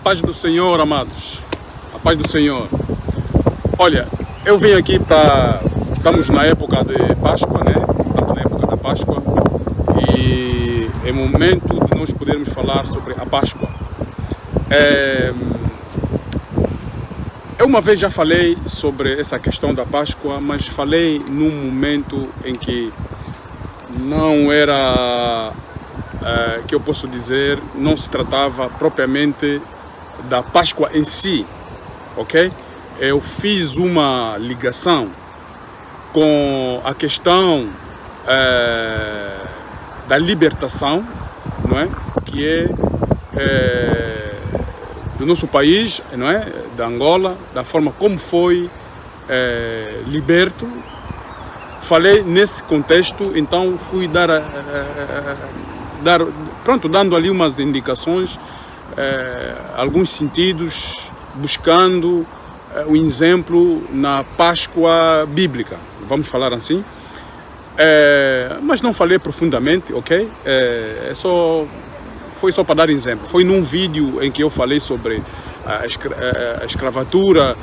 paz do Senhor, amados. A paz do Senhor. Olha, eu vim aqui para... Estamos na época de Páscoa, né? Estamos na época da Páscoa. E é momento de nós podermos falar sobre a Páscoa. Eu uma vez já falei sobre essa questão da Páscoa, mas falei num momento em que não era... que eu posso dizer, não se tratava propriamente da Páscoa em si, ok? Eu fiz uma ligação com a questão da libertação, não é? Que é do nosso país, não é? Da Angola, da forma como foi liberto. Falei nesse contexto, então fui dando ali umas indicações, alguns sentidos, buscando o exemplo na Páscoa bíblica, vamos falar assim, mas não falei profundamente, ok? Foi só para dar exemplo. Foi num vídeo em que eu falei sobre a escravatura,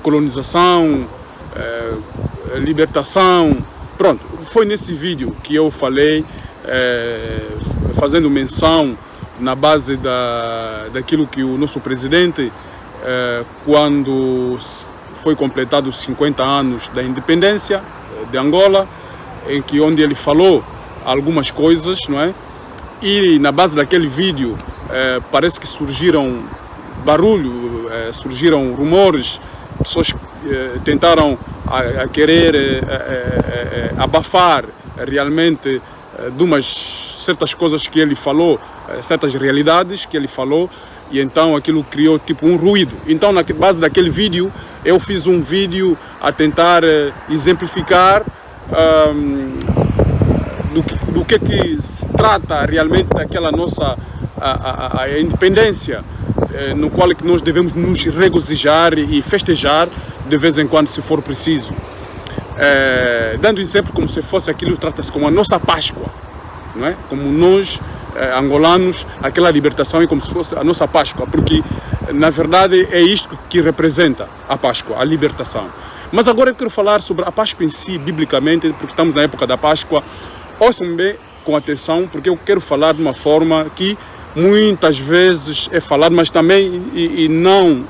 colonização, libertação. Pronto, foi nesse vídeo que eu falei, fazendo menção na base daquilo que o nosso presidente, quando foi completado os 50 anos da independência de Angola, onde ele falou algumas coisas, não é? E na base daquele vídeo parece que surgiram barulho, surgiram rumores, pessoas tentaram a querer abafar realmente de umas certas coisas que ele falou, certas realidades que ele falou, e então aquilo criou tipo um ruído. Então na base daquele vídeo eu fiz um vídeo a tentar exemplificar do que se trata realmente daquela nossa a independência, no qual é que nós devemos nos regozijar e festejar de vez em quando, se for preciso. Dando exemplo como se fosse aquilo, trata-se como a nossa Páscoa, não é? Como nós, angolanos, aquela libertação é como se fosse a nossa Páscoa, porque na verdade é isto que representa a Páscoa, a libertação. Mas agora eu quero falar sobre a Páscoa em si, biblicamente, porque estamos na época da Páscoa. Ouçam bem com atenção, porque eu quero falar de uma forma que muitas vezes é falado, mas também não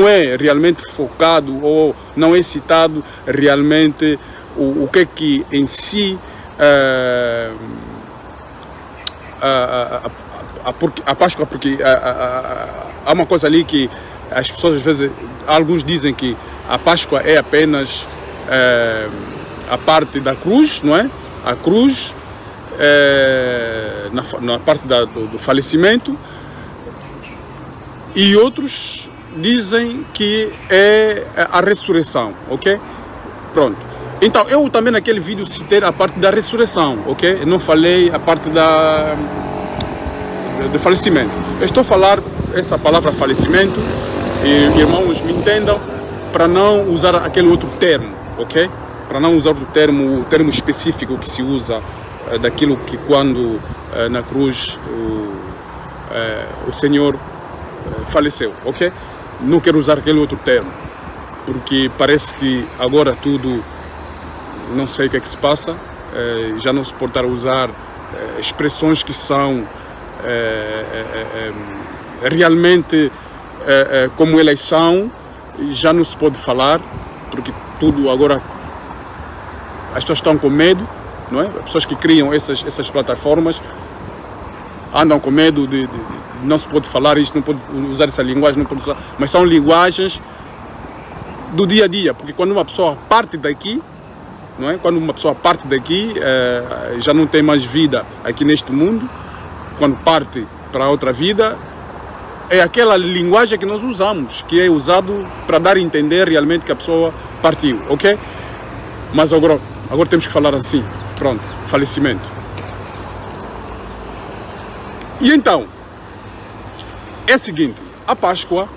é realmente focado ou não é citado realmente o que é que em si a Páscoa, porque há uma coisa ali que as pessoas às vezes, alguns dizem que a Páscoa é apenas a parte da cruz, não é? A cruz na parte do falecimento, e outros dizem que é a ressurreição, ok? Pronto. Então, eu também naquele vídeo citei a parte da ressurreição, ok? Eu não falei a parte do falecimento. Eu estou a falar essa palavra falecimento, e irmãos me entendam, para não usar aquele outro termo, ok? Para não usar o termo específico que se usa daquilo que quando na cruz o Senhor faleceu, ok? Não quero usar aquele outro termo, porque parece que agora tudo, não sei o que é que se passa, já não suportar usar expressões que são realmente como elas são, já não se pode falar, porque tudo agora, as pessoas estão com medo, não é? As pessoas que criam essas plataformas andam com medo de não se pode falar isto, não pode usar essa linguagem, não pode usar, mas são linguagens do dia a dia, porque quando uma pessoa parte daqui, não é? Quando uma pessoa parte daqui, já não tem mais vida aqui neste mundo, quando parte para outra vida, é aquela linguagem que nós usamos, que é usado para dar a entender realmente que a pessoa partiu, ok? Mas agora temos que falar assim, pronto, falecimento. E então, é o seguinte, a Páscoa,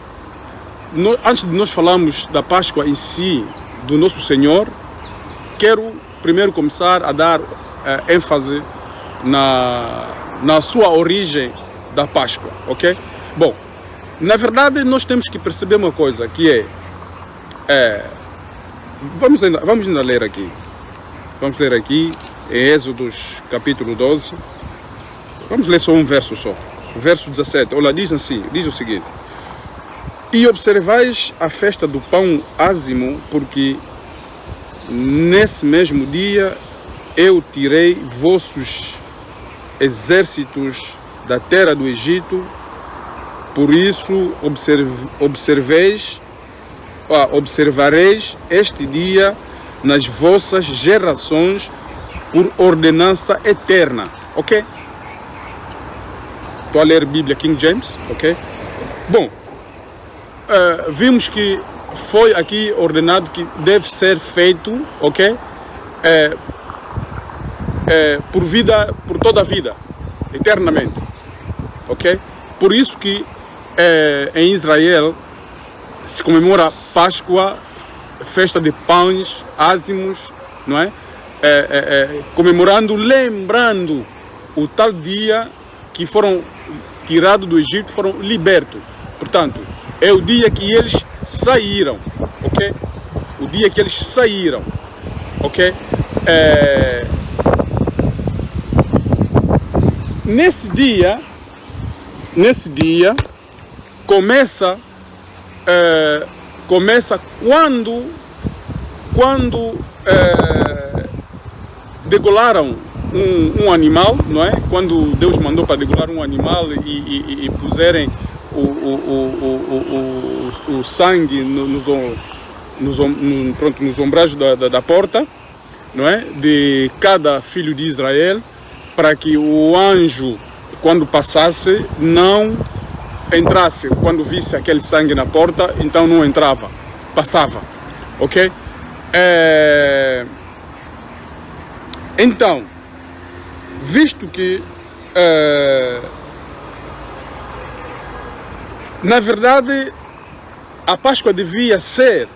antes de nós falarmos da Páscoa em si, do Nosso Senhor, quero primeiro começar a dar ênfase na sua origem da Páscoa, ok? Bom, na verdade nós temos que perceber uma coisa, que vamos ainda ler aqui. Vamos ler aqui em Êxodos capítulo 12. Vamos ler só um verso só. O verso 17. Olha, diz assim, diz o seguinte: e observais a festa do pão ázimo, porque nesse mesmo dia eu tirei vossos exércitos da terra do Egito, por isso observareis este dia nas vossas gerações por ordenança eterna, ok? Estou a ler Bíblia King James, ok? Bom, vimos que foi aqui ordenado que deve ser feito, ok? Por toda a vida, eternamente, ok? Por isso que em Israel se comemora Páscoa, festa de pães ázimos, não é? Comemorando, lembrando o tal dia que foram tirados do Egito, foram libertos. Portanto, é o dia que eles saíram, ok? O dia que eles saíram, ok? Nesse dia começa quando degolaram um animal, não é? Quando Deus mandou para degolar um animal e puserem o sangue nos ombragens da porta, não é? De cada filho de Israel, para que o anjo, quando passasse, não entrasse. Quando visse aquele sangue na porta, então não entrava, passava, ok? Então, visto que na verdade a Páscoa devia ser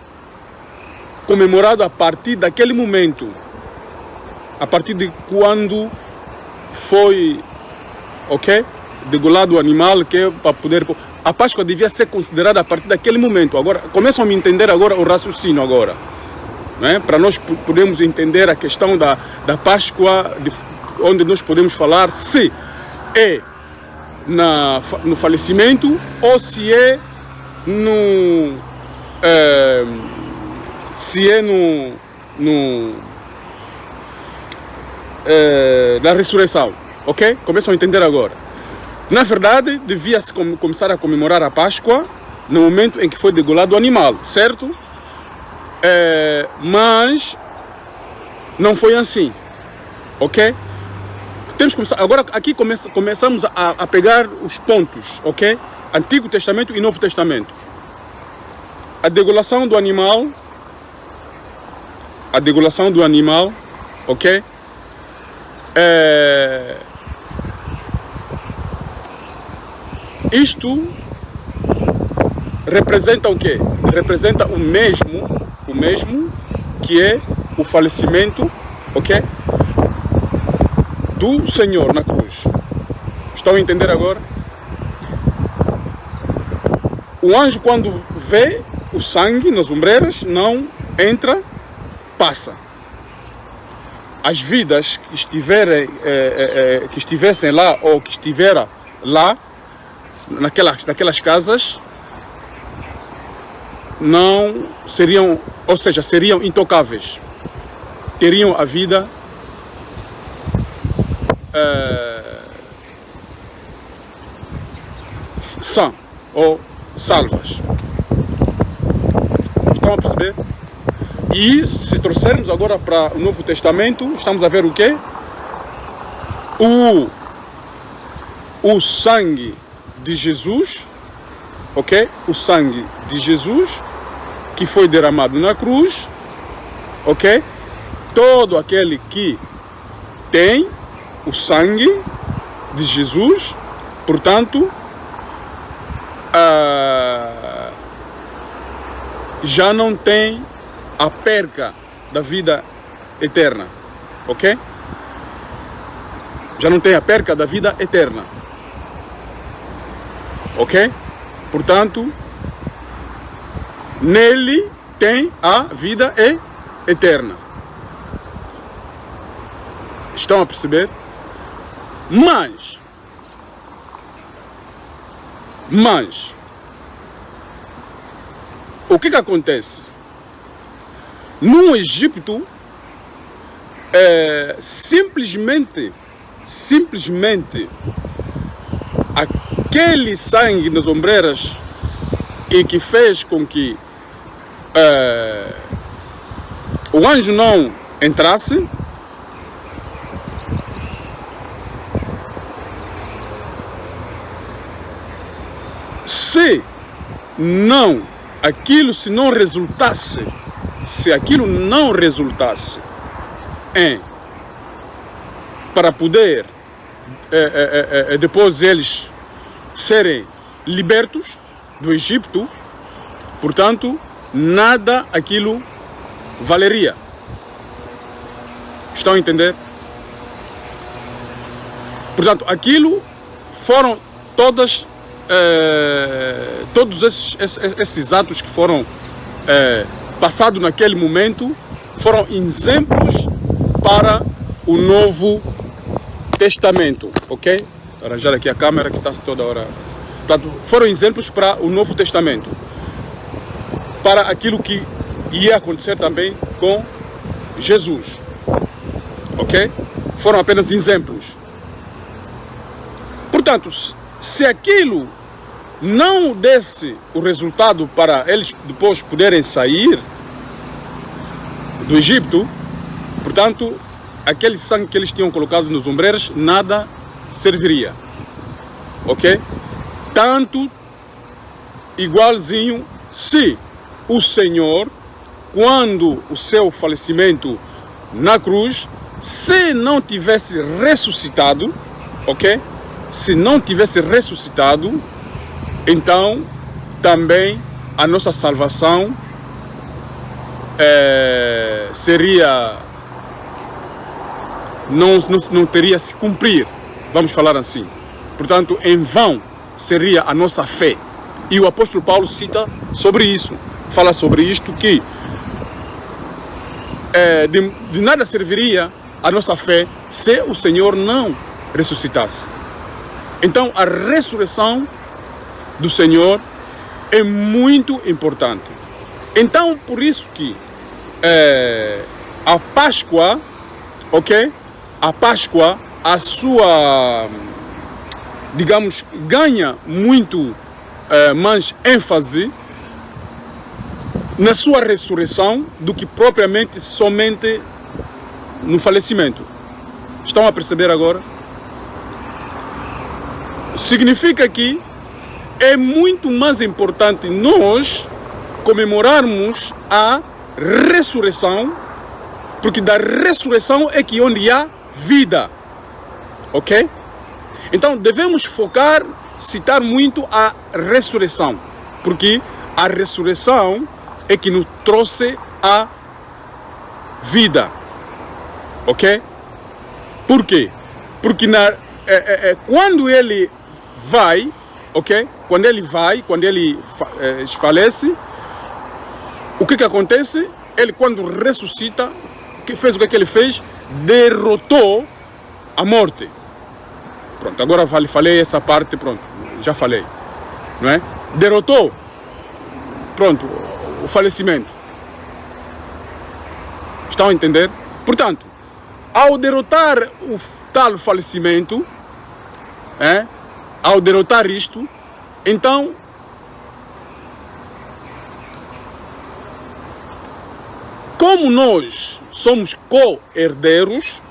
comemorada a partir daquele momento, a partir de quando foi, ok, degolado o animal, que é para poder... A Páscoa devia ser considerada a partir daquele momento. Agora, começam a me entender agora o raciocínio agora, não é? Para nós podermos entender a questão da Páscoa, onde nós podemos falar se é no falecimento ou se é na ressurreição, ok? Começam a entender agora. Na verdade, devia-se começar a comemorar a Páscoa no momento em que foi degolado o animal, certo? Mas não foi assim, ok? Temos que começar. Agora aqui começamos a pegar os pontos, ok? Antigo Testamento e Novo Testamento. A degolação do animal, ok? Isto representa o quê? Representa o mesmo que é o falecimento, ok? Do Senhor na cruz. Estão a entender agora? O anjo, quando vê o sangue nas ombreiras, não entra, passa. As vidas que estivessem lá ou que estiveram lá naquelas casas não seriam, ou seja, seriam intocáveis, teriam a vida sã ou salvas. Estão a perceber? E se trouxermos agora para o Novo Testamento, estamos a ver o quê? O sangue de Jesus, ok? O sangue de Jesus que foi derramado na cruz, ok? Todo aquele que tem o sangue de Jesus, portanto, já não tem a perca da vida eterna, ok? já não tem a perca da vida eterna. Ok? Portanto, nele tem a vida eterna. Estão a perceber? Mas, o que acontece? No Egito, simplesmente, aquele sangue nas ombreiras e que fez com que o anjo não entrasse, se não resultasse para poder depois eles serem libertos do Egito, portanto, nada aquilo valeria. Estão a entender? Portanto, aquilo foram todos esses atos que foram passados naquele momento foram exemplos para o Novo Testamento, ok? Vou arranjar aqui a câmera que está toda hora. Portanto, foram exemplos para o Novo Testamento, para aquilo que ia acontecer também com Jesus, ok? Foram apenas exemplos. Portanto, se aquilo não desse o resultado para eles depois poderem sair do Egito, portanto, aquele sangue que eles tinham colocado nos ombreiras, nada serviria. Ok? Tanto, igualzinho, se o Senhor, quando o seu falecimento na cruz, se não tivesse ressuscitado, ok? Se não tivesse ressuscitado, então também a nossa salvação seria, não teria se cumprir, vamos falar assim. Portanto, em vão seria a nossa fé. E o apóstolo Paulo cita sobre isso, fala sobre isto, que de nada serviria a nossa fé se o Senhor não ressuscitasse. Então, a ressurreição do Senhor é muito importante. Então, por isso que a Páscoa, ok? A Páscoa, a sua, digamos, ganha muito mais ênfase na sua ressurreição do que propriamente somente no falecimento. Estão a perceber agora? Significa que é muito mais importante nós comemorarmos a ressurreição, porque da ressurreição é que onde há vida, ok? Então devemos focar, citar muito a ressurreição, porque a ressurreição é que nos trouxe a vida, ok? Por quê? Porque quando ele vai, ok? Quando ele falece, o que acontece? Ele, quando ressuscita, fez o que ele fez? Derrotou a morte. Pronto, agora falei essa parte, pronto, já falei, não é? Derrotou, pronto, o falecimento. Estão a entender? Portanto, ao derrotar o tal falecimento, ao derrotar isto, então como nós somos co-herdeiros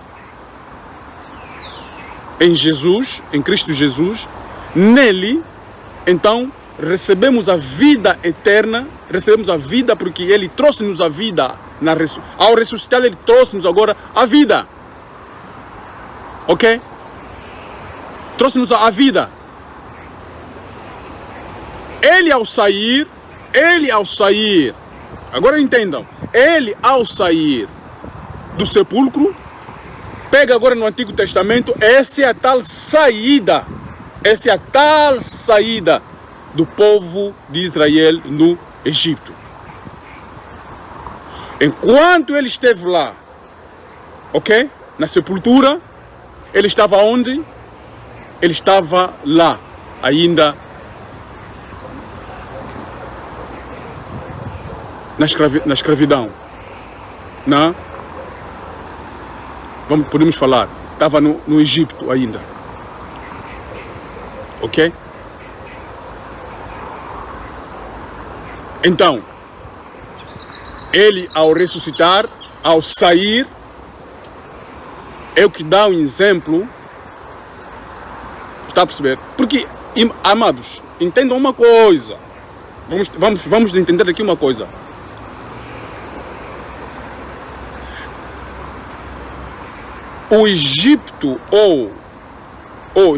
em Jesus, em Cristo Jesus, nele, então recebemos a vida eterna, recebemos a vida porque ele trouxe-nos a vida. Ao ressuscitar, ele trouxe-nos agora a vida. Ok? Trouxe-nos a vida. Ele ao sair, agora entendam, ele ao sair do sepulcro, pega agora no Antigo Testamento, essa é a tal saída. Essa é a tal saída do povo de Israel no Egito. Enquanto ele esteve lá, ok? Na sepultura, ele estava onde? Ele estava lá, ainda na escravidão. Não? Podemos falar, estava no Egito ainda. Ok? Então, ele ao ressuscitar, ao sair, é o que dá um exemplo. Está a perceber? Porque, amados, entendam uma coisa. Vamos entender aqui uma coisa. O Egito ou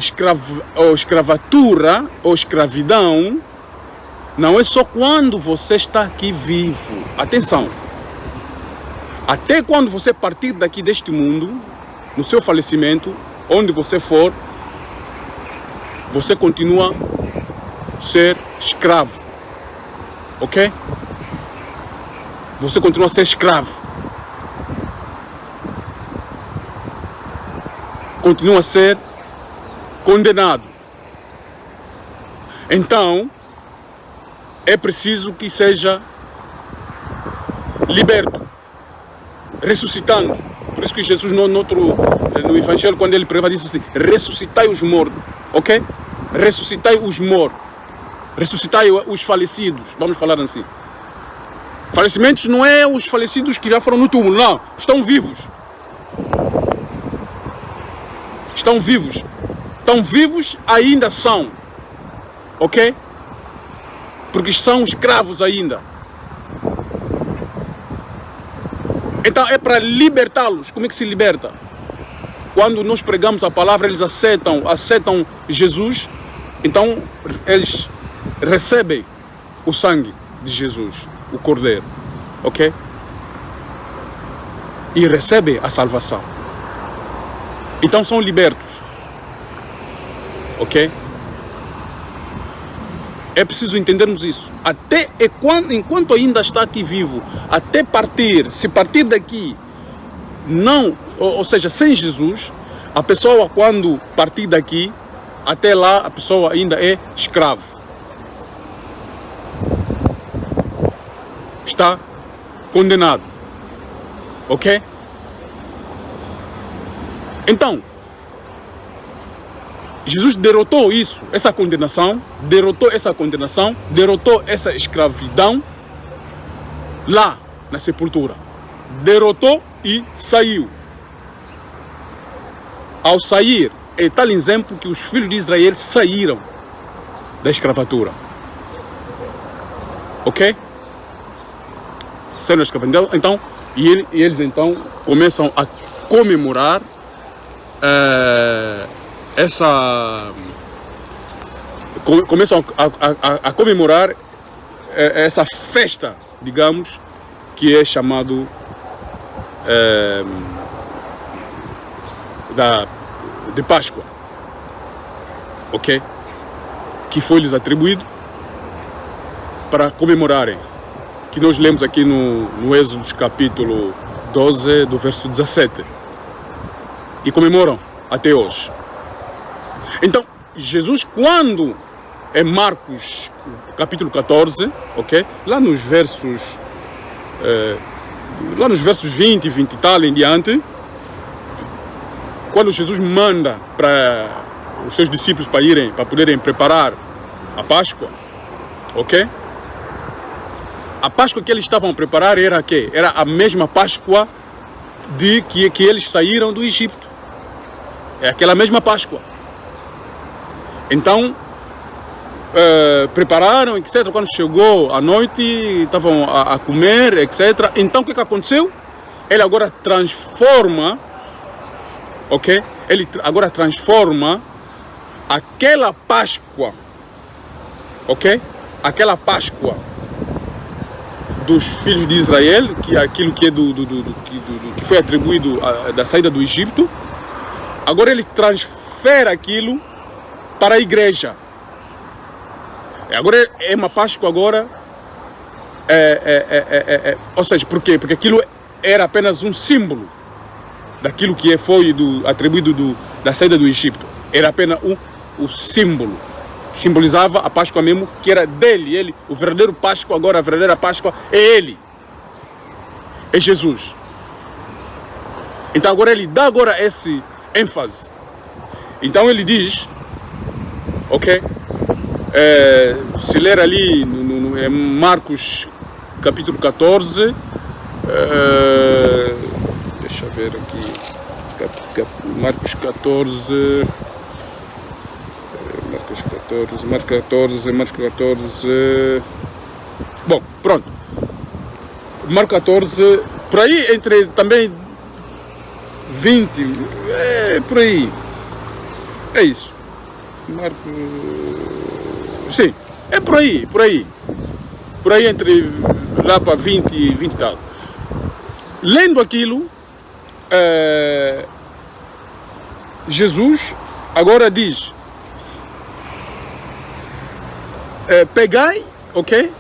escravatura ou escravidão não é só quando você está aqui vivo. Atenção. Até quando você partir daqui deste mundo, no seu falecimento, onde você for, você continua a ser escravo. Ok? Você continua a ser escravo. Continua a ser condenado. Então, é preciso que seja liberto, ressuscitando. Por isso que Jesus no Evangelho, quando ele prega, disse assim: ressuscitai os mortos, ok? Ressuscitai os mortos, ressuscitai os falecidos, vamos falar assim. Falecimentos não é os falecidos que já foram no túmulo, não, estão vivos. Estão vivos. Estão vivos, ainda são. Ok? Porque são escravos ainda. Então é para libertá-los. Como é que se liberta? Quando nós pregamos a palavra, eles aceitam Jesus. Então eles recebem o sangue de Jesus, o Cordeiro. Ok? E recebem a salvação. Então são libertos. Ok? É preciso entendermos isso. Enquanto ainda está aqui vivo, até partir, se partir daqui, não, ou seja, sem Jesus, a pessoa quando partir daqui, até lá a pessoa ainda é escravo. Está condenado. Ok? Então, Jesus derrotou isso, essa condenação, derrotou essa escravidão lá na sepultura. Derrotou e saiu. Ao sair, é tal exemplo que os filhos de Israel saíram da escravatura. Ok? Saíram da escravatura. Então, eles então começam a comemorar começam a comemorar essa festa, digamos, que é chamado de Páscoa, ok? Que foi-lhes atribuído para comemorarem, que nós lemos aqui no Êxodo capítulo 12, do verso 17, e comemoram até hoje. Então, Jesus, quando em Marcos capítulo 14, ok? Lá nos versos 20 e tal em diante, quando Jesus manda para os seus discípulos para poderem preparar a Páscoa, ok? A Páscoa que eles estavam a preparar era quê? Era a mesma Páscoa que eles saíram do Egito. É aquela mesma Páscoa. Então, prepararam, etc. Quando chegou a noite, estavam a comer, etc. Então, o que aconteceu? Ele agora transforma, ok? Ele agora transforma aquela Páscoa, ok? Aquela Páscoa dos filhos de Israel, que é aquilo que é que foi atribuído da saída do Egito, Agora ele transfere aquilo para a igreja. Agora é uma Páscoa agora. Ou seja, por quê? Porque aquilo era apenas um símbolo daquilo que foi atribuído da saída do Egito. Era apenas o símbolo. Simbolizava a Páscoa mesmo, que era dele. Ele, o verdadeiro Páscoa, agora a verdadeira Páscoa é ele. É Jesus. Então agora ele dá agora esse ênfase. Então ele diz, ok? Se ler ali em Marcos capítulo 14, deixa eu ver aqui, Marcos 14, bom, pronto, Marcos 14, por aí entre também 20, por aí, é isso, Marcos, sim, é por aí entre lá para 20 e tal. Lendo aquilo, Jesus agora diz, pegai, ok?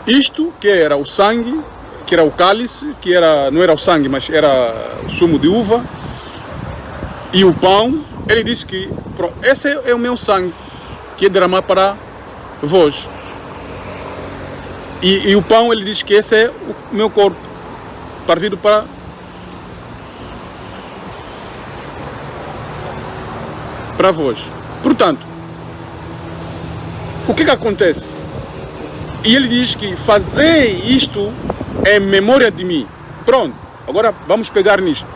Isto que era o sangue, que era o cálice, não era o sangue, mas era o sumo de uva, e o pão. Ele disse que esse é o meu sangue, que é derramado para vós. E o pão, ele diz que esse é o meu corpo, partido para vós. Portanto, o que acontece? E ele diz que fazei isto em memória de mim. Pronto, agora vamos pegar nisto.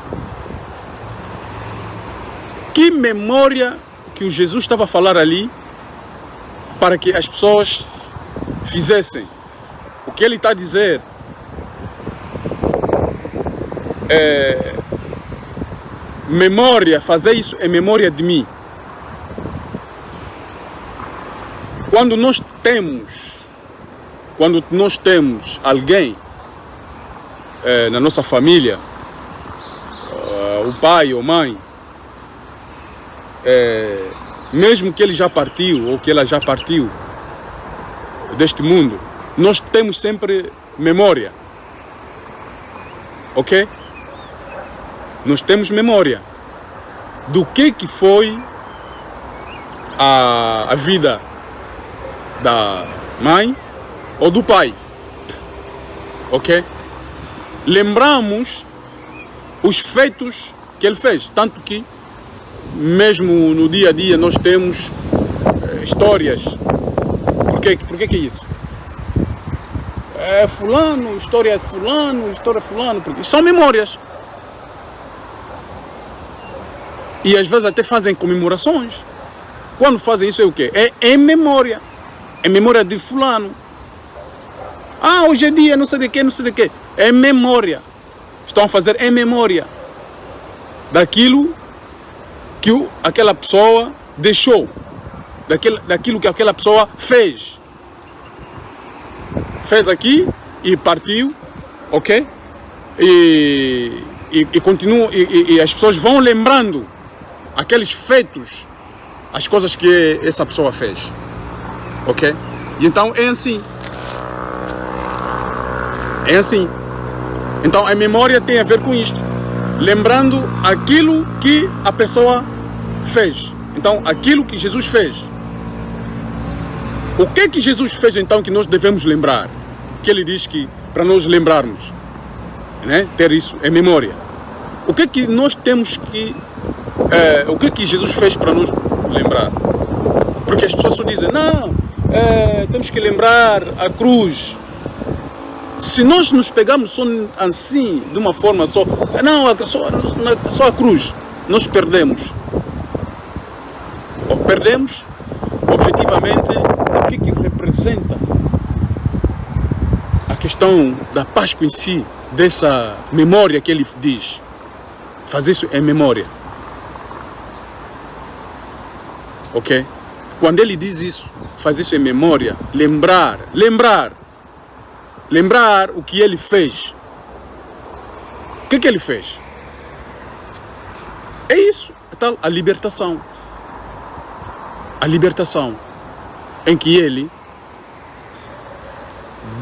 Que memória que o Jesus estava a falar ali para que as pessoas fizessem? O que ele está a dizer é memória, fazer isso em memória de mim. Quando nós temos alguém na nossa família, o pai ou mãe, mesmo que ele já partiu ou que ela já partiu deste mundo, nós temos sempre memória, ok? Nós temos memória do que foi a vida da mãe ou do pai, ok? Lembramos os feitos que ele fez, tanto que mesmo no dia a dia nós temos histórias. Por que é isso? Fulano, história de fulano, porque são memórias. E às vezes até fazem comemorações. Quando fazem isso é o quê? É em memória. Em memória de fulano. Hoje é dia, não sei de quê. É em memória. Estão a fazer em memória daquilo que aquela pessoa deixou. Daquilo que aquela pessoa fez. Fez aqui e partiu, ok? E continua, e as pessoas vão lembrando aqueles feitos, as coisas que essa pessoa fez, ok? E então é assim. É assim. Então a memória tem a ver com isto. Lembrando aquilo que a pessoa fez. Então aquilo que Jesus fez. O que Jesus fez então que nós devemos lembrar? Que ele diz que para nós lembrarmos, né, ter isso em memória. O que nós temos que... o que Jesus fez para nos lembrar? Porque as pessoas só dizem, não, temos que lembrar a cruz. Se nós nos pegamos só assim, de uma forma só, não, só a cruz, nós perdemos. Ou perdemos, objetivamente, o que representa a questão da Páscoa em si, dessa memória que ele diz. Fazer isso em memória. Ok? Quando ele diz isso, fazer isso em memória, lembrar o que ele fez. O que ele fez? É isso, é tal a libertação. A libertação em que ele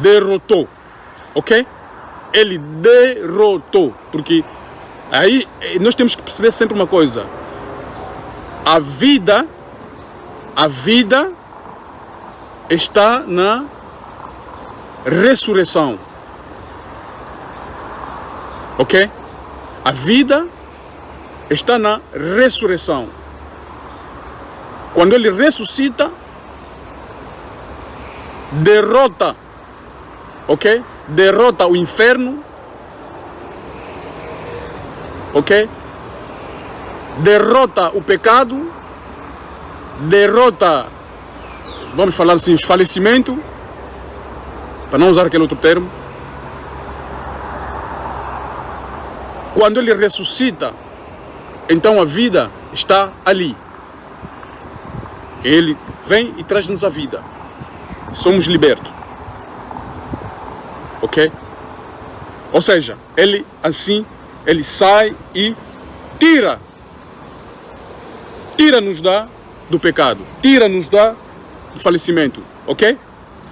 derrotou, ok? Ele derrotou, porque aí nós temos que perceber sempre uma coisa. A vida está na ressurreição, ok? A vida está na ressurreição. Quando ele ressuscita, derrota, ok? Derrota o inferno, ok? Derrota o pecado, derrota, vamos falar assim, o falecimento, para não usar aquele outro termo. Quando ele ressuscita, então a vida está ali. Ele vem e traz-nos a vida. Somos libertos. Ok? Ou seja, ele assim, ele sai e tira-nos do pecado, tira-nos do falecimento, ok?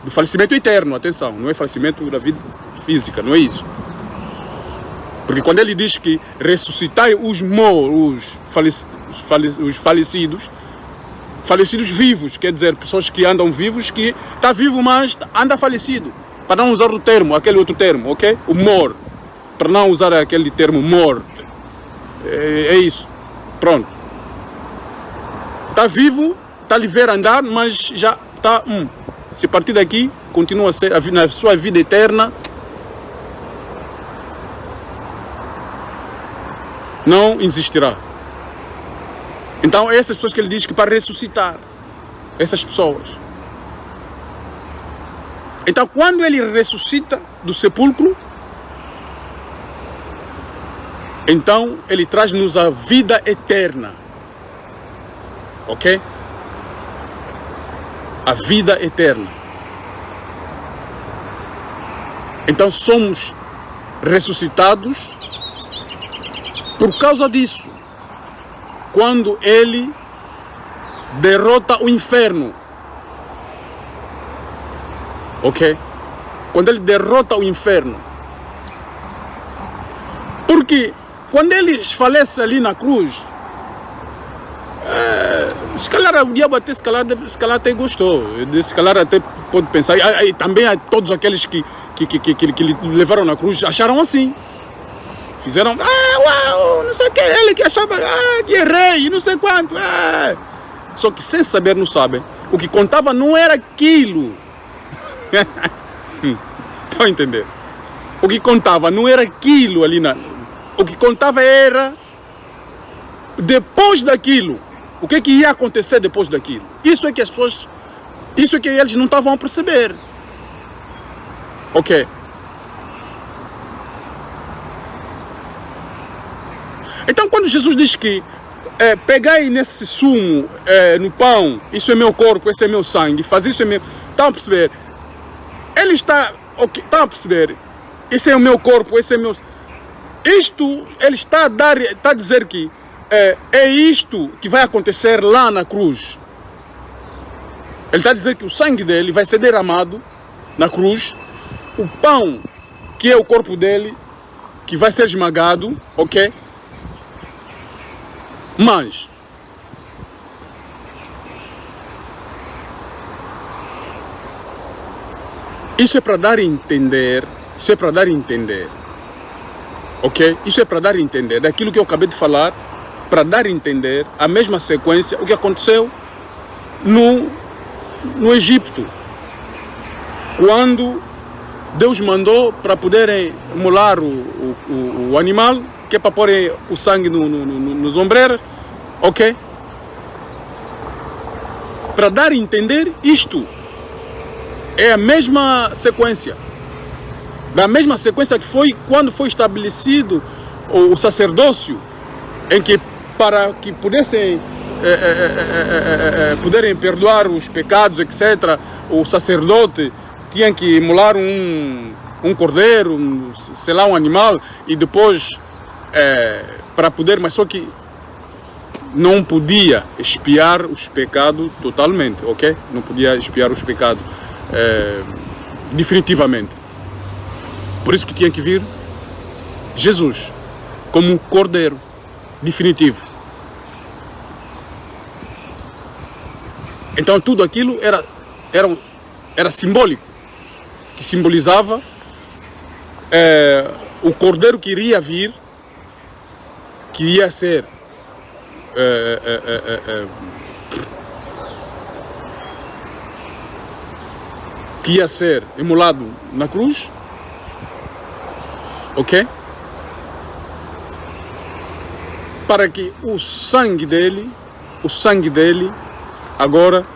Do falecimento eterno, atenção, não é falecimento da vida física, não é isso. Porque quando ele diz que ressuscitai os falecidos vivos, quer dizer, pessoas que andam vivos, que está vivo, mas anda falecido. Para não usar o termo, aquele outro termo, ok? O mor. Para não usar aquele termo mor. É isso. Pronto. Está vivo, está a lhe ver andar, mas já está... Se partir daqui, continua a ser na sua vida eterna. Não existirá. Então, essas pessoas que ele diz que para ressuscitar, essas pessoas. Então, quando ele ressuscita do sepulcro, então ele traz-nos a vida eterna. Ok? A vida eterna. Então, somos ressuscitados por causa disso. Quando ele derrota o inferno. Ok? Quando ele derrota o inferno. Porque quando ele falece ali na cruz, se calhar o diabo até, se calhar até gostou. Se calhar até pode pensar. E também há todos aqueles que levaram na cruz acharam assim. Fizeram, uau, não sei o que, ele que achava, que é rei, não sei quanto. Só que sem saber, não sabem. O que contava não era aquilo. Estão a entender? O que contava não era aquilo ali. O que contava era depois daquilo. O que ia acontecer depois daquilo. Isso é que as pessoas, isso é que eles não estavam a perceber. Ok? Então, quando Jesus diz que pegai nesse sumo, no pão, isso é meu corpo, esse é meu sangue, faz isso é meu... Estão a perceber? Ele está... Okay, estão a perceber? Esse é o meu corpo, esse é meu... Isto, ele está a dizer que é isto que vai acontecer lá na cruz. Ele está a dizer que o sangue dele vai ser derramado na cruz, o pão, que é o corpo dele, que vai ser esmagado, ok? Mas isso é para dar a entender, ok? Isso é para dar a entender daquilo que eu acabei de falar, para dar a entender a mesma sequência, o que aconteceu no Egito, quando Deus mandou para poderem molar o animal, que é para pôr o sangue nos ombreiros, ok? Para dar a entender isto. É a mesma sequência. Da mesma sequência que foi quando foi estabelecido o sacerdócio, em que para que pudessem poderem perdoar os pecados, etc., o sacerdote tinha que imolar um cordeiro, sei lá, um animal, e depois para poder, mas só que não podia expiar os pecados totalmente, ok? Não podia expiar os pecados definitivamente. Por isso que tinha que vir Jesus como um cordeiro definitivo. Então tudo aquilo era simbólico, que simbolizava o cordeiro que iria vir, que ia ser que ia ser imolado na cruz, ok? Para que o sangue dele agora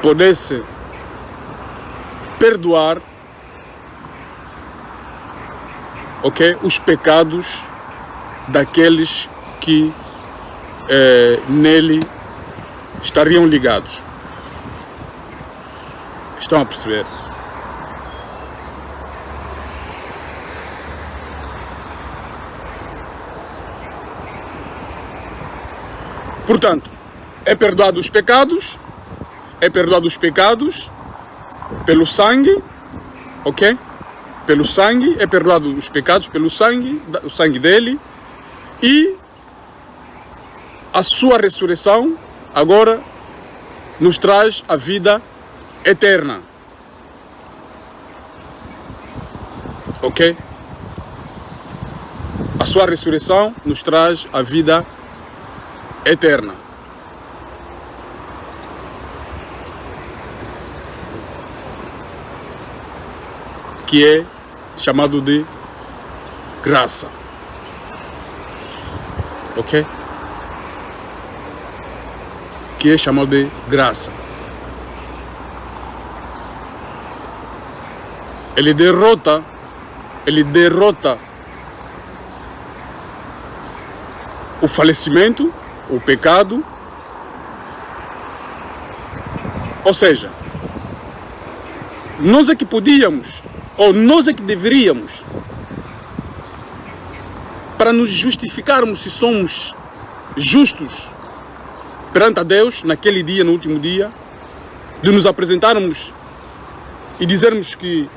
pudesse perdoar, ok, os pecados daqueles que nele estariam ligados. Estão a perceber? Portanto, é perdoado os pecados pelo sangue, ok? Pelo sangue, é perdoado os pecados pelo sangue, o sangue dele, e a sua ressurreição agora nos traz a vida eterna, ok? A sua ressurreição nos traz a vida eterna. Que é chamado de graça. Ok? Que é chamado de graça. Ele derrota o falecimento, o pecado. Ou seja, nós é que podíamos, ou nós é que deveríamos, para nos justificarmos se somos justos perante a Deus naquele dia, no último dia, de nos apresentarmos e dizermos que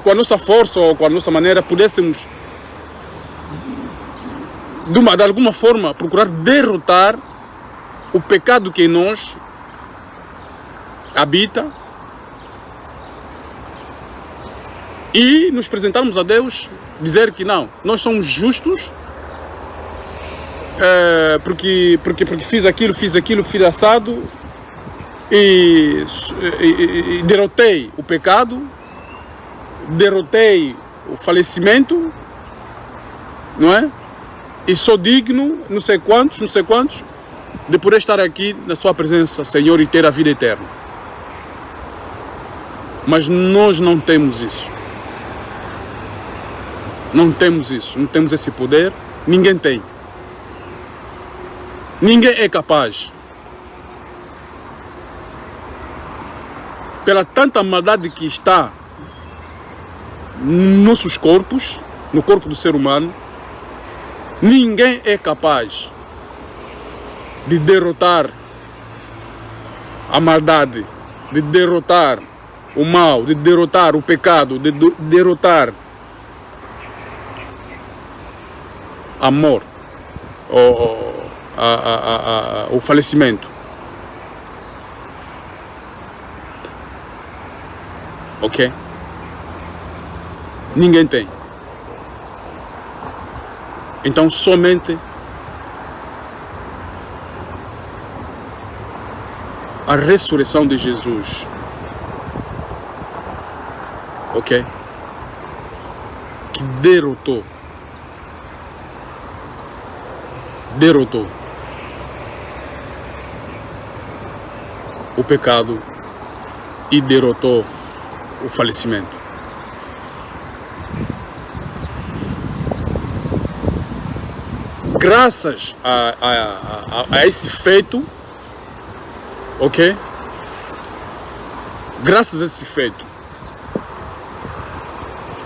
com a nossa força ou com a nossa maneira pudéssemos de alguma forma procurar derrotar o pecado que em nós habita e nos apresentarmos a Deus, dizer que não, nós somos justos porque fiz aquilo, fiz assado e derrotei o pecado, derrotei o falecimento, não é? E sou digno, não sei quantos, de poder estar aqui na sua presença, Senhor, e ter a vida eterna. Mas nós não temos isso. Não temos isso, não temos esse poder, ninguém tem. Ninguém é capaz. Pela tanta maldade que está nos nossos corpos, no corpo do ser humano, ninguém é capaz de derrotar a maldade, de derrotar o mal, de derrotar o pecado, de derrotar a morte, o falecimento. Ok? Ninguém tem. Então somente a ressurreição de Jesus, ok? Que derrotou o pecado e derrotou o falecimento. Graças a esse feito, ok? graças a esse feito.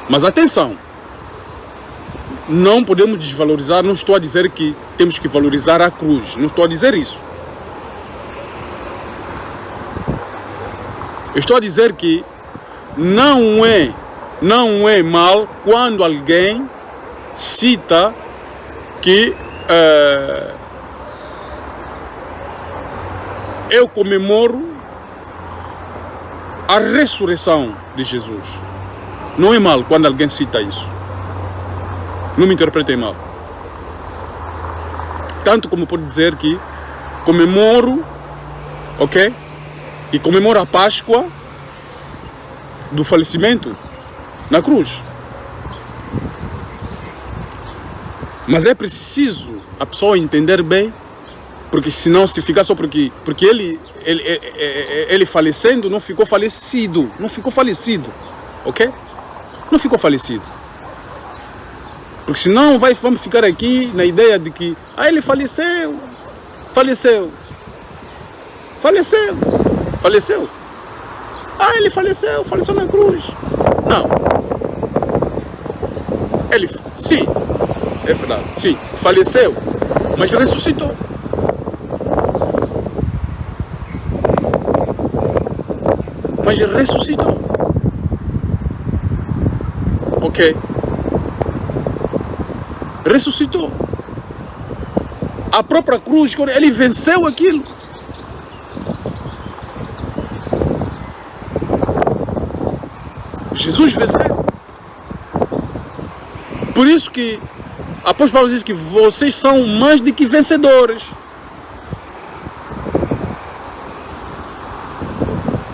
Mas atenção, não podemos desvalorizar, não estou a dizer que temos que valorizar a cruz, não estou a dizer isso. Eu estou a dizer que não é mal quando alguém cita que eu comemoro a ressurreição de Jesus. Não é mal quando alguém cita isso. Não me interpretem mal. Tanto como pode dizer que comemoro, ok? E comemoro a Páscoa do falecimento na cruz. Mas é preciso a pessoa entender bem, porque senão se ficar só porque ele falecendo não ficou falecido, ok? Não ficou falecido. Porque senão vamos ficar aqui na ideia de que ele faleceu. Ele faleceu na cruz. Não. Ele, sim, é verdade, sim, faleceu, mas ressuscitou. Ok? Ressuscitou. A própria cruz, ele venceu aquilo. Jesus venceu. Por isso que o apóstolo Paulo diz que vocês são mais do que vencedores.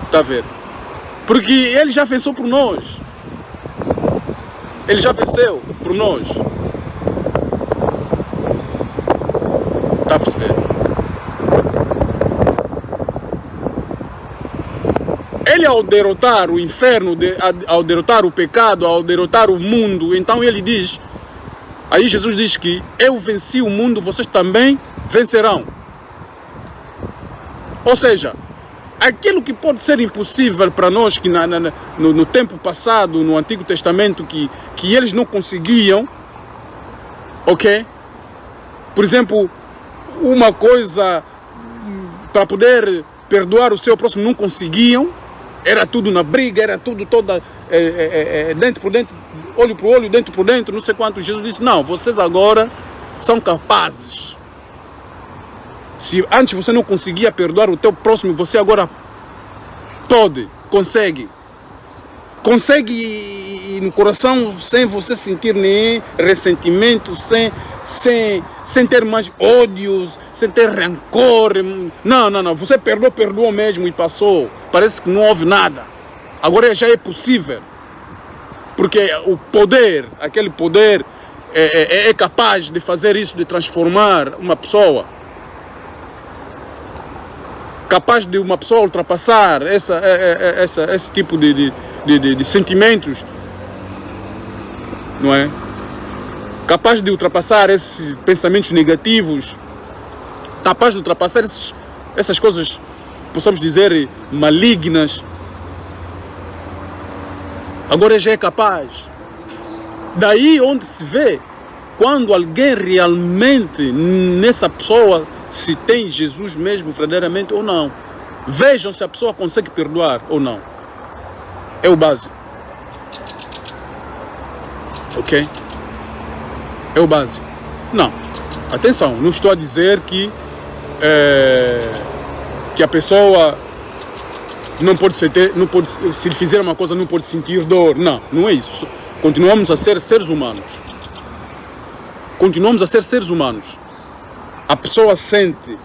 Está a ver? Porque ele já venceu por nós. Ele já venceu por nós. Está a perceber? Ele, ao derrotar o inferno, ao derrotar o pecado, ao derrotar o mundo, então ele diz, aí Jesus diz que eu venci o mundo, vocês também vencerão. Ou seja, aquilo que pode ser impossível para nós, que no tempo passado, no Antigo Testamento, que eles não conseguiam, ok? Por exemplo, uma coisa para poder perdoar o seu próximo não conseguiam, era tudo na briga, era tudo toda dentro por dentro, olho por olho, dentro por dentro, não sei quanto. Jesus disse, não, vocês agora são capazes. Se antes você não conseguia perdoar o teu próximo, você agora pode, consegue no coração, sem você sentir nem ressentimento, sem ter mais ódios, sem ter rancor. Não, você perdoou mesmo e passou. Parece que não houve nada. Agora já é possível. Porque o poder, aquele poder é capaz de fazer isso, de transformar uma pessoa. Capaz de uma pessoa ultrapassar esse tipo de sentimentos, não é? Capaz de ultrapassar esses pensamentos negativos, capaz de ultrapassar essas coisas, possamos dizer, malignas. Agora já é capaz. Daí onde se vê quando alguém realmente nessa pessoa se tem Jesus mesmo verdadeiramente ou não. Vejam se a pessoa consegue perdoar ou não. É o básico. Ok? É o básico. Não. Atenção, não estou a dizer que a pessoa não pode se ele fizer uma coisa não pode sentir dor. Não, não é isso. Continuamos a ser seres humanos. Continuamos a ser seres humanos. A pessoa sente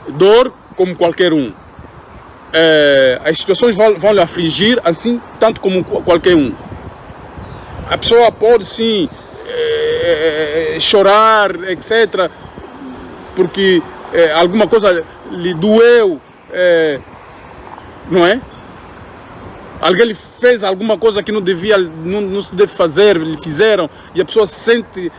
dor como qualquer um. As situações vão lhe afligir assim, tanto como qualquer um. A pessoa pode sim chorar, etc. Porque alguma coisa lhe doeu, não é? Alguém lhe fez alguma coisa que não devia, não se deve fazer, lhe fizeram, e a pessoa sente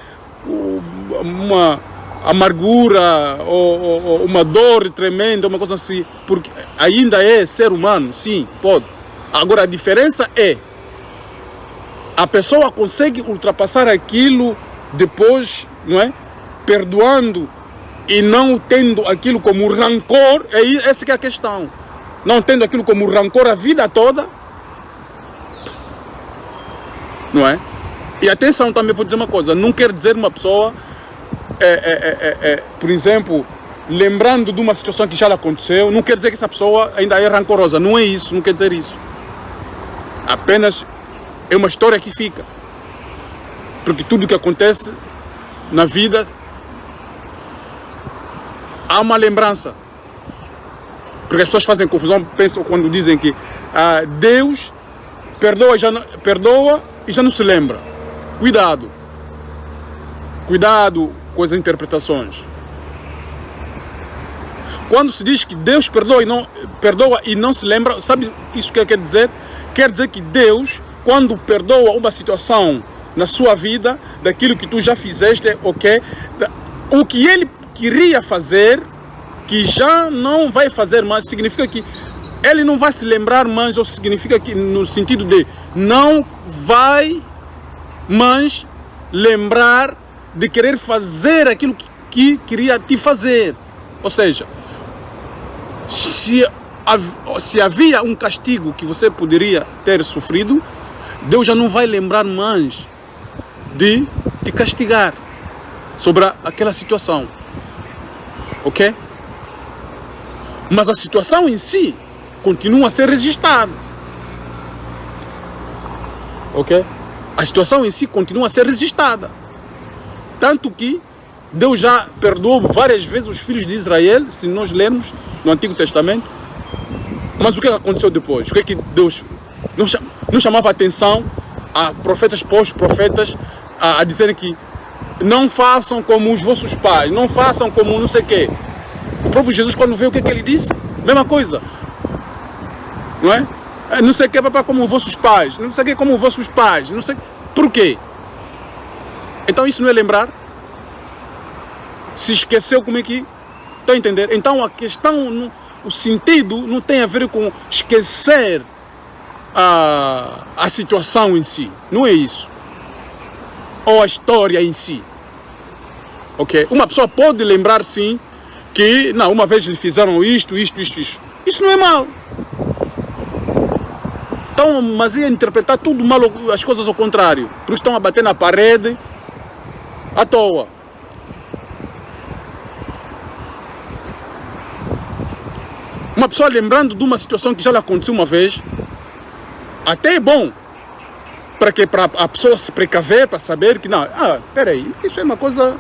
uma amargura ou uma dor tremenda, uma coisa assim, porque ainda é ser humano, sim, pode. Agora a diferença é, a pessoa consegue ultrapassar aquilo depois, não é? Perdoando e não tendo aquilo como rancor, essa que é a questão. Não tendo aquilo como rancor a vida toda, não é? E atenção, também vou dizer uma coisa, não quer dizer uma pessoa, por exemplo, lembrando de uma situação que já lhe aconteceu, não quer dizer que essa pessoa ainda é rancorosa, não é isso, não quer dizer isso. Apenas é uma história que fica. Porque tudo que acontece na vida há uma lembrança. Porque as pessoas fazem confusão, pensam quando dizem que Deus perdoa e já não se lembra. Cuidado. Cuidado com as interpretações. Quando se diz que Deus perdoa e não se lembra, sabe isso que quer dizer? Quer dizer que Deus, quando perdoa uma situação na sua vida, daquilo que tu já fizeste, ok? O que ele queria fazer, que já não vai fazer mais, significa que ele não vai se lembrar mais, ou significa que no sentido de não vai mais lembrar de querer fazer aquilo que queria te fazer. Ou seja, se havia um castigo que você poderia ter sofrido, Deus já não vai lembrar mais de te castigar sobre aquela situação. Ok? Mas a situação em si continua a ser registrada. Ok? A situação em si continua a ser registrada. Tanto que Deus já perdoou várias vezes os filhos de Israel, se nós lermos no Antigo Testamento. Mas o que aconteceu depois? O que é que Deus não chamava a atenção a profetas pós-profetas a dizerem que não façam como os vossos pais, não façam como não sei o quê. O próprio Jesus, quando veio, o que é que ele disse? Mesma coisa. Não é? Não sei o que, papai, como os vossos pais, não sei o que, como os vossos pais, não sei. Por quê? Então isso não é lembrar? Se esqueceu como é que... Estão a entender? Então a questão, o sentido não tem a ver com esquecer a situação em si. Não é isso. Ou a história em si. Ok? Uma pessoa pode lembrar sim que, não, uma vez lhe fizeram isto. Isso não é mal. Então, mas ia interpretar tudo mal, as coisas ao contrário. Porque estão a bater na parede à toa. Uma pessoa lembrando de uma situação que já lhe aconteceu uma vez, até é bom, para a pessoa se precaver, para saber que não, peraí, isso é uma coisa,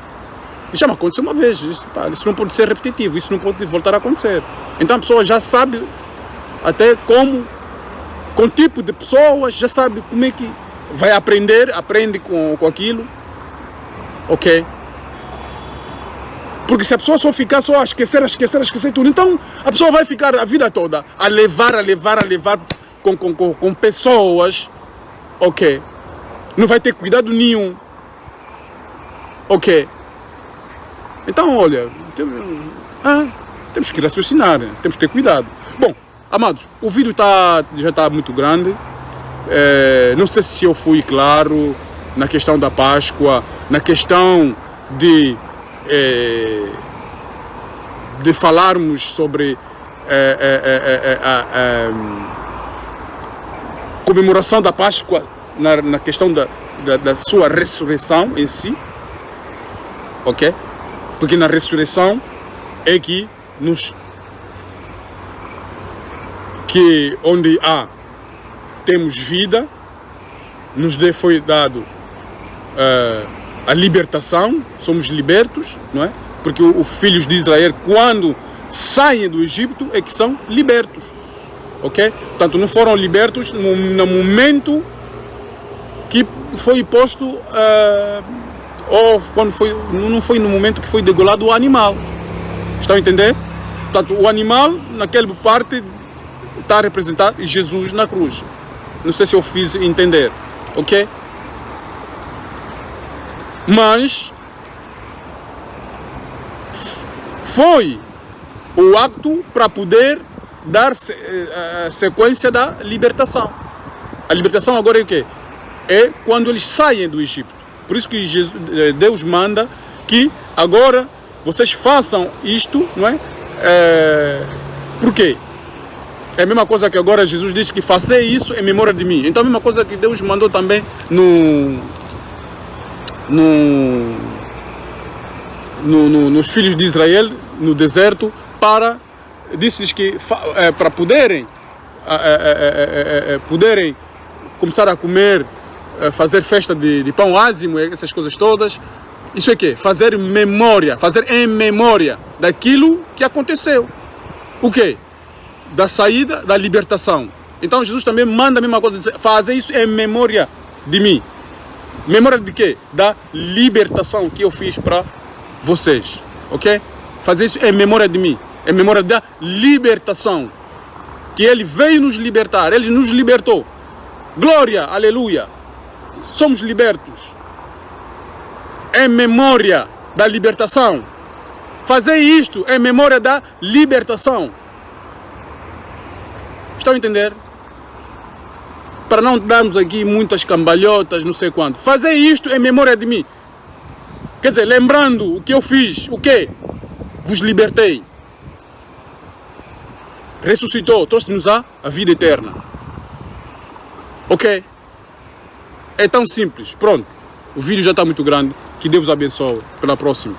já me aconteceu uma vez, isso não pode ser repetitivo, isso não pode voltar a acontecer. Então a pessoa já sabe até como, com tipo de pessoas, já sabe como é que vai aprende com aquilo, ok? Porque se a pessoa só ficar só a esquecer tudo, então a pessoa vai ficar a vida toda a levar com pessoas, ok? Não vai ter cuidado nenhum, ok? Então, olha, temos que raciocinar, temos que ter cuidado. Bom, amados, o vídeo já está muito grande. Não sei se eu fui claro na questão da Páscoa, na questão de falarmos sobre comemoração da Páscoa na questão da sua ressurreição em si, ok? Porque na ressurreição é que onde temos vida, foi dado a libertação, somos libertos, não é? Porque os filhos de Israel, quando saem do Egito, é que são libertos, ok? Portanto, não foram libertos no momento que foi posto, ou quando não foi no momento que foi degolado o animal. Estão a entender? Portanto, o animal, naquela parte, está a representar Jesus na cruz. Não sei se eu fiz entender, ok? Mas foi o acto para poder dar a sequência da libertação. A libertação agora é o quê? É quando eles saem do Egito. Por isso que Deus manda que agora vocês façam isto, não é? Por quê? É a mesma coisa que agora Jesus diz que fazer isso em memória de mim. Então a mesma coisa que Deus mandou também nos filhos de Israel, no deserto, disse-lhes que para poderem começar a comer, fazer festa de pão ázimo, essas coisas todas. Isso é que? Fazer memória, fazer em memória daquilo que aconteceu. O quê? Da saída, da libertação. Então Jesus também manda a mesma coisa, fazer isso em memória de mim. Memória de quê? Da libertação que eu fiz para vocês. Ok? Fazer isso em memória de mim. Em memória da libertação. Que Ele veio nos libertar. Ele nos libertou. Glória, aleluia. Somos libertos. Em memória da libertação. Fazer isto em memória da libertação. Estão a entender? Para não darmos aqui muitas cambalhotas, não sei quanto. Fazer isto em memória de mim. Quer dizer, lembrando o que eu fiz, o quê? Vos libertei. Ressuscitou, trouxe-nos a vida eterna. Ok? É tão simples. Pronto. O vídeo já está muito grande. Que Deus abençoe. Pela próxima.